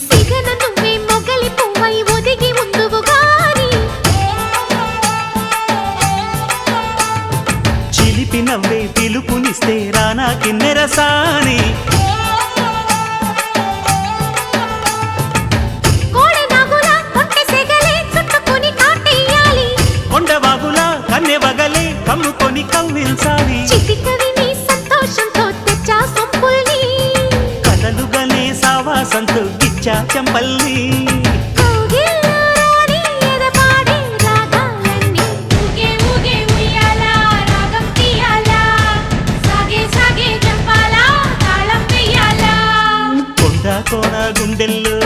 సిగన నువ్వే మొగలి పువ్వై ఒదిగి ఉందువు గాని చిలిపి నవ్వే పిలుపునిస్తే రానా కిన్నెరసాని కన్నెవగలే కమ్ముకొని కవ్విల్సాలి చిటికవి నీ సంతోషంతో తెచ్చా సొంపుల్ని కథలుగనే సావాసంతో గిచ్చా చెంపల్ని కొండ కోన గుండెల్లో